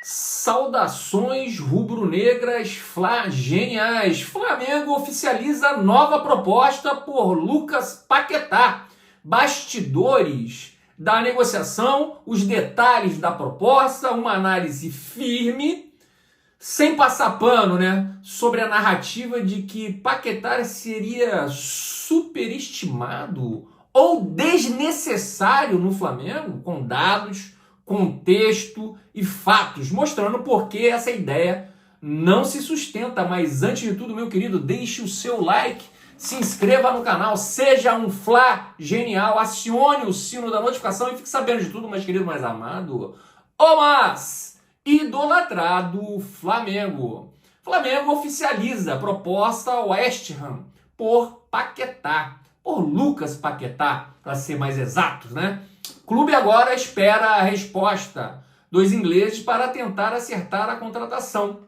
Saudações rubro-negras geniais. Flamengo oficializa nova proposta por Lucas Paquetá. Bastidores da negociação, os detalhes da proposta, uma análise firme, sem passar pano, sobre a narrativa de que Paquetá seria superestimado ou desnecessário no Flamengo, com dados, contexto e fatos, mostrando por que essa ideia não se sustenta. Mas antes de tudo, meu querido, deixe o seu like, se inscreva no canal, seja um Fla genial, acione o sino da notificação e fique sabendo de tudo, mais querido, mais amado, o mais idolatrado Flamengo. Flamengo oficializa a proposta West Ham por Paquetá, por Lucas Paquetá, para ser mais exatos, O clube agora espera a resposta dos ingleses para tentar acertar a contratação.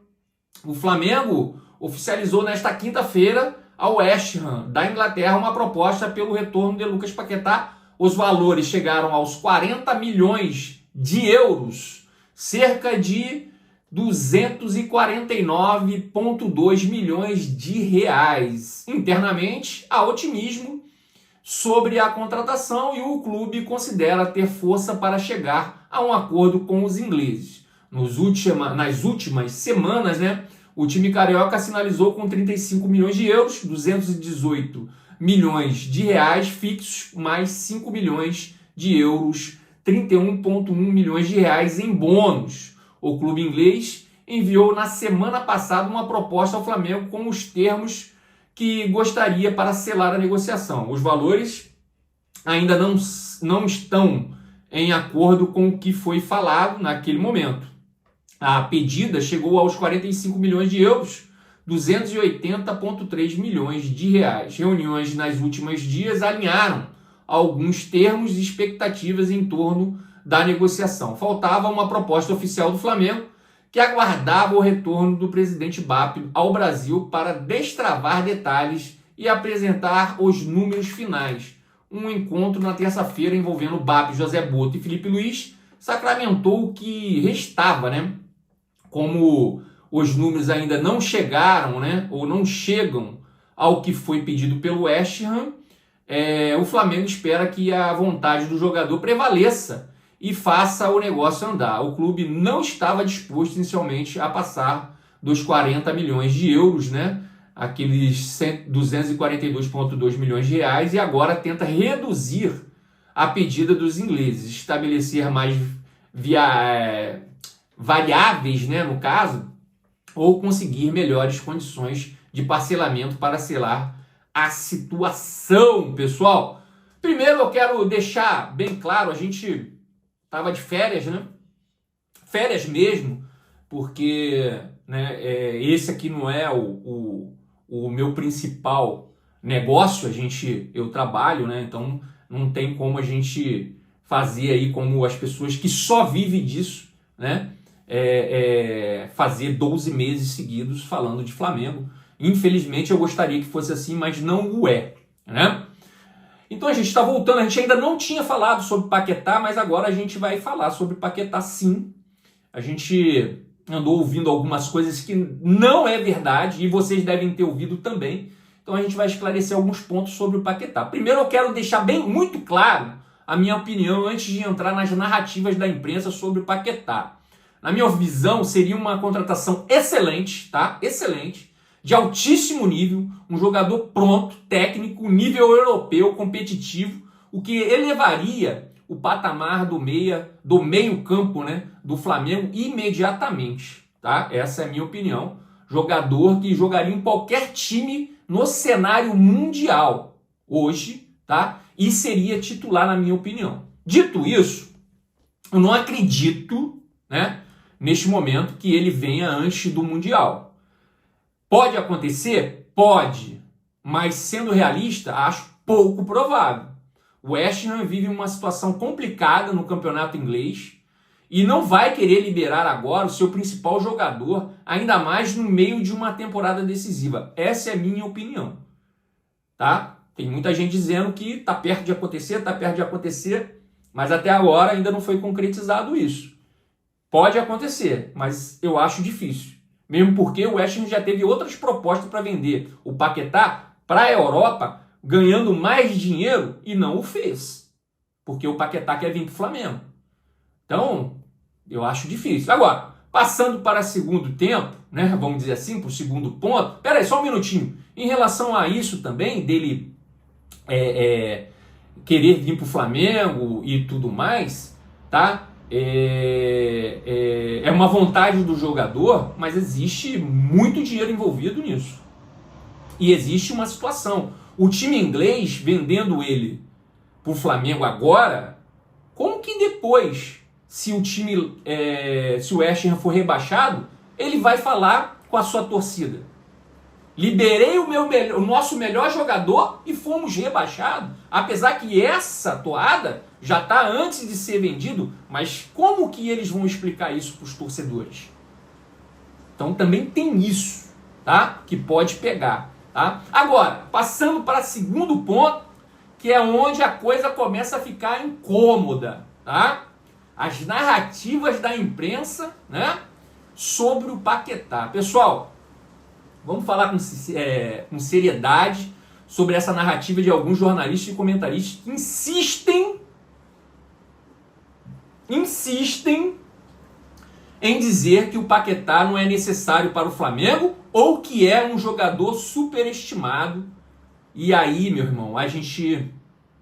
O Flamengo oficializou nesta quinta-feira ao West Ham da Inglaterra uma proposta pelo retorno de Lucas Paquetá. Os valores chegaram aos 40 milhões de euros, cerca de 249,2 milhões de reais. Internamente, há otimismo sobre a contratação e o clube considera ter força para chegar a um acordo com os ingleses. Nas últimas semanas, o time carioca sinalizou com 35 milhões de euros, 218 milhões de reais fixos, mais 5 milhões de euros, 31,1 milhões de reais em bônus. O clube inglês enviou na semana passada uma proposta ao Flamengo com os termos que gostaria para selar a negociação. Os valores ainda não estão em acordo com o que foi falado naquele momento. A pedida chegou aos 45 milhões de euros, 280,3 milhões de reais. Reuniões nas últimos dias alinharam alguns termos e expectativas em torno da negociação. Faltava uma proposta oficial do Flamengo, que aguardava o retorno do presidente BAP ao Brasil para destravar detalhes e apresentar os números finais. Um encontro na terça-feira envolvendo BAP, José Boto e Felipe Luiz sacramentou o que restava, Como os números ainda não chegaram, ou não chegam ao que foi pedido pelo West Ham, o Flamengo espera que a vontade do jogador prevaleça e faça o negócio andar. O clube não estava disposto inicialmente a passar dos 40 milhões de euros, aqueles 242,2 milhões de reais, e agora tenta reduzir a pedida dos ingleses, estabelecer mais variáveis, no caso, ou conseguir melhores condições de parcelamento para selar a situação, pessoal. Primeiro eu quero deixar bem claro, a gente estava de férias, Férias mesmo, porque esse aqui não é o meu principal negócio. Eu trabalho, então não tem como a gente fazer aí como as pessoas que só vivem disso, fazer 12 meses seguidos falando de Flamengo. Infelizmente eu gostaria que fosse assim, mas não o é, Então a gente está voltando, a gente ainda não tinha falado sobre Paquetá, mas agora a gente vai falar sobre Paquetá sim. A gente andou ouvindo algumas coisas que não é verdade e vocês devem ter ouvido também. Então a gente vai esclarecer alguns pontos sobre o Paquetá. Primeiro eu quero deixar muito claro a minha opinião antes de entrar nas narrativas da imprensa sobre o Paquetá. Na minha visão seria uma contratação excelente, Excelente, de altíssimo nível, um jogador pronto, técnico, nível europeu, competitivo, o que elevaria o patamar do meio-campo, do Flamengo imediatamente, Essa é a minha opinião. Jogador que jogaria em qualquer time no cenário mundial hoje, E seria titular, na minha opinião. Dito isso, eu não acredito, neste momento, que ele venha antes do Mundial. Pode acontecer? Pode. Mas sendo realista, acho pouco provável. O West Ham vive uma situação complicada no campeonato inglês e não vai querer liberar agora o seu principal jogador, ainda mais no meio de uma temporada decisiva. Essa é a minha opinião. Tem muita gente dizendo que está perto de acontecer, mas até agora ainda não foi concretizado isso. Pode acontecer, mas eu acho difícil. Mesmo porque o West Ham já teve outras propostas para vender o Paquetá para a Europa, ganhando mais dinheiro, e não o fez. Porque o Paquetá quer vir para o Flamengo. Então, eu acho difícil. Agora, passando para o segundo tempo, né, vamos dizer assim, para o segundo ponto. Pera aí, só um minutinho. Em relação a isso também, dele querer vir para o Flamengo e tudo mais, tá? É uma vontade do jogador, mas existe muito dinheiro envolvido nisso. E existe uma situação. O time inglês vendendo ele para o Flamengo agora, como que depois, se o time, se o West Ham for rebaixado, ele vai falar com a sua torcida? Liberei o nosso melhor jogador e fomos rebaixados. Apesar que essa toada já está antes de ser vendido, mas como que eles vão explicar isso para os torcedores? Então também tem isso, tá? Que pode pegar, tá? Agora, passando para o segundo ponto, que é onde a coisa começa a ficar incômoda, tá? As narrativas da imprensa, né, sobre o Paquetá. Pessoal, vamos falar com seriedade sobre essa narrativa de alguns jornalistas e comentaristas que insistem em dizer que o Paquetá não é necessário para o Flamengo ou que é um jogador superestimado. E aí, meu irmão,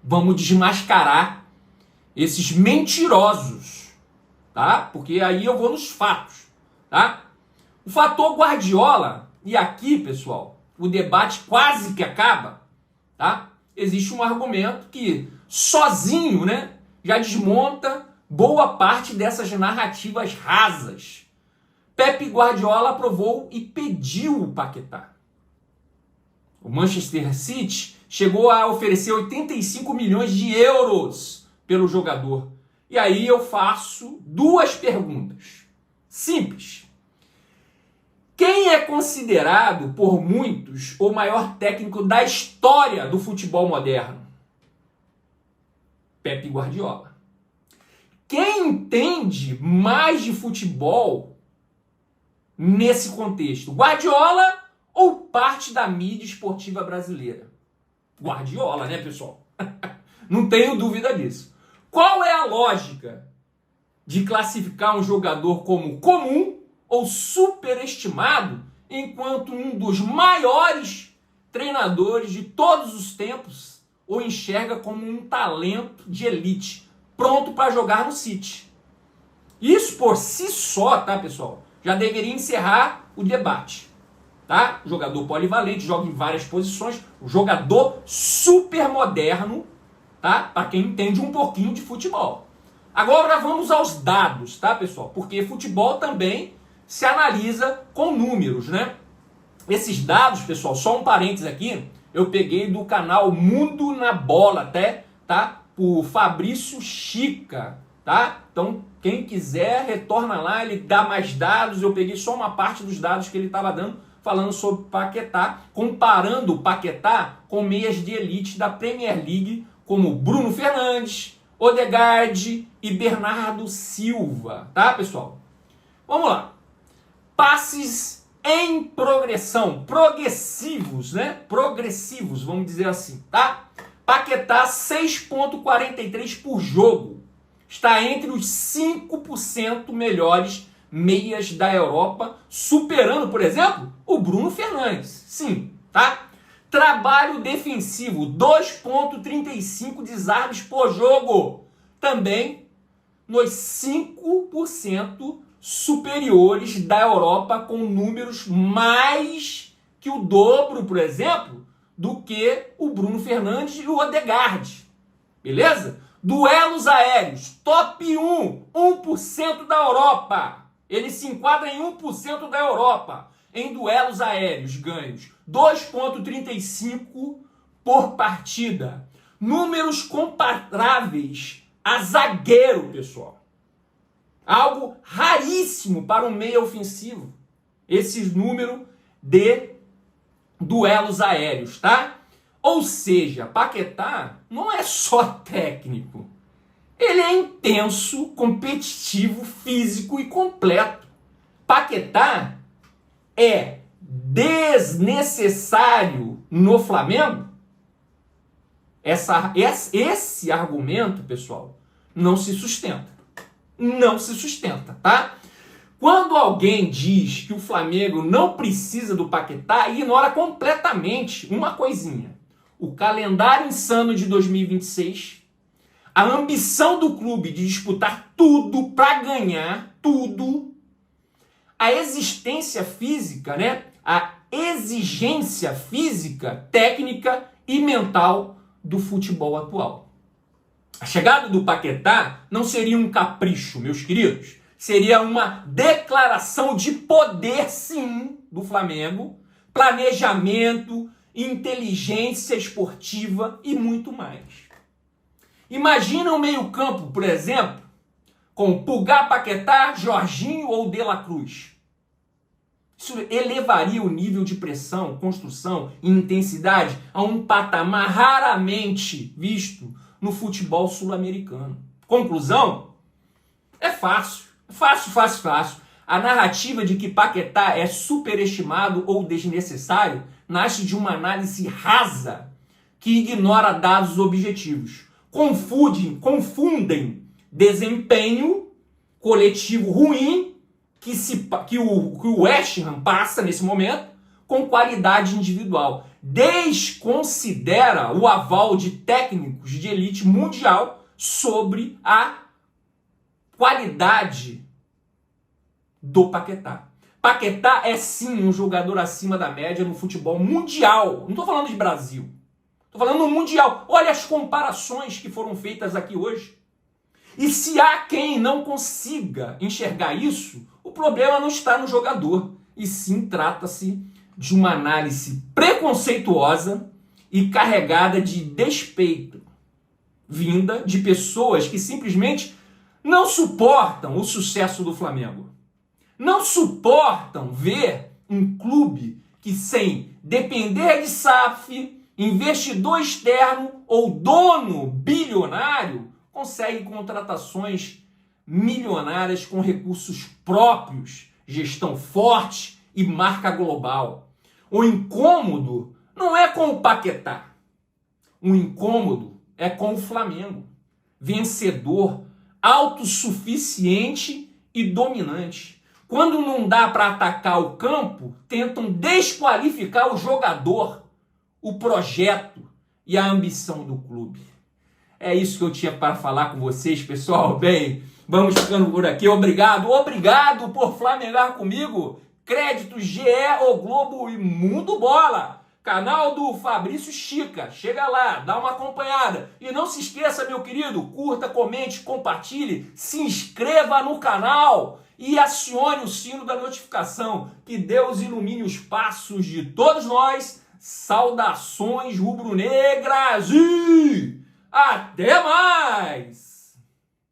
vamos desmascarar esses mentirosos, tá? Porque aí eu vou nos fatos, tá? O fator Guardiola, e aqui, pessoal, o debate quase que acaba, tá? Existe um argumento que sozinho, né, já desmonta boa parte dessas narrativas rasas. Pep Guardiola aprovou e pediu o Paquetá. O Manchester City chegou a oferecer 85 milhões de euros pelo jogador. E aí eu faço duas perguntas. Simples. Quem é considerado por muitos o maior técnico da história do futebol moderno? Pep Guardiola. Quem entende mais de futebol nesse contexto? Guardiola ou parte da mídia esportiva brasileira? Guardiola, né, pessoal? Não tenho dúvida disso. Qual é a lógica de classificar um jogador como comum ou superestimado, enquanto um dos maiores treinadores de todos os tempos o enxerga como um talento de elite, pronto para jogar no City? Isso por si só, tá, pessoal, já deveria encerrar o debate. Tá? Jogador polivalente, joga em várias posições, um jogador super moderno, tá? Para quem entende um pouquinho de futebol. Agora vamos aos dados, tá, pessoal? Porque futebol também se analisa com números, né? Esses dados, pessoal, só um parênteses aqui, eu peguei do canal Mundo na Bola, até, tá? Por Fabrício Chica, tá? Então, quem quiser, retorna lá, ele dá mais dados, eu peguei só uma parte dos dados que ele estava dando, falando sobre Paquetá, comparando o Paquetá com meias de elite da Premier League, como Bruno Fernandes, Odegaard e Bernardo Silva, tá, pessoal? Vamos lá. Passes em progressão, progressivos, né? Progressivos, vamos dizer assim, tá? Paquetá 6,43 por jogo. Está entre os 5% melhores meias da Europa, superando, por exemplo, o Bruno Fernandes. Sim, tá? Trabalho defensivo, 2,35 desarmes por jogo. Também nos 5% superiores da Europa, com números mais que o dobro, por exemplo, do que o Bruno Fernandes e o Odegaard. Beleza? Duelos aéreos, top 1% da Europa. Ele se enquadra em 1% da Europa. Em duelos aéreos, ganhos 2,35 por partida. Números comparáveis a zagueiro, pessoal. Algo raríssimo para um meia ofensivo. Esse número de duelos aéreos, tá? Ou seja, Paquetá não é só técnico. Ele é intenso, competitivo, físico e completo. Paquetá é desnecessário no Flamengo? Esse argumento, pessoal, não se sustenta. Não se sustenta, tá? Quando alguém diz que o Flamengo não precisa do Paquetá, ignora completamente uma coisinha. O calendário insano de 2026, a ambição do clube de disputar tudo para ganhar, tudo, a existência física, né? A exigência física, técnica e mental do futebol atual. A chegada do Paquetá não seria um capricho, meus queridos. Seria uma declaração de poder, sim, do Flamengo, planejamento, inteligência esportiva e muito mais. Imagina o meio-campo, por exemplo, com Pulgar, Paquetá, Jorginho ou De La Cruz. Isso elevaria o nível de pressão, construção e intensidade a um patamar raramente visto no futebol sul-americano. Conclusão? É fácil. Fácil. A narrativa de que Paquetá é superestimado ou desnecessário nasce de uma análise rasa que ignora dados objetivos. Confundem desempenho coletivo ruim que o West Ham passa nesse momento com qualidade individual. Desconsidera o aval de técnicos de elite mundial sobre a qualidade do Paquetá. Paquetá é sim um jogador acima da média no futebol mundial. Não estou falando de Brasil. Estou falando no mundial. Olha as comparações que foram feitas aqui hoje. E se há quem não consiga enxergar isso, o problema não está no jogador. E sim trata-se de uma análise preconceituosa e carregada de despeito, vinda de pessoas que simplesmente não suportam o sucesso do Flamengo. Não suportam ver um clube que, sem depender de SAF, investidor externo ou dono bilionário, consegue contratações milionárias com recursos próprios, gestão forte e marca global. O incômodo não é com o Paquetá. O incômodo é com o Flamengo. Vencedor, autossuficiente e dominante. Quando não dá para atacar o campo, tentam desqualificar o jogador, o projeto e a ambição do clube. É isso que eu tinha para falar com vocês, pessoal. Bem, vamos ficando por aqui. Obrigado por flamengar comigo. Créditos GE, O Globo e Mundo Bola. Canal do Fabrício Chica. Chega lá, dá uma acompanhada. E não se esqueça, meu querido, curta, comente, compartilhe, se inscreva no canal e acione o sino da notificação. Que Deus ilumine os passos de todos nós. Saudações rubro-negras e até mais!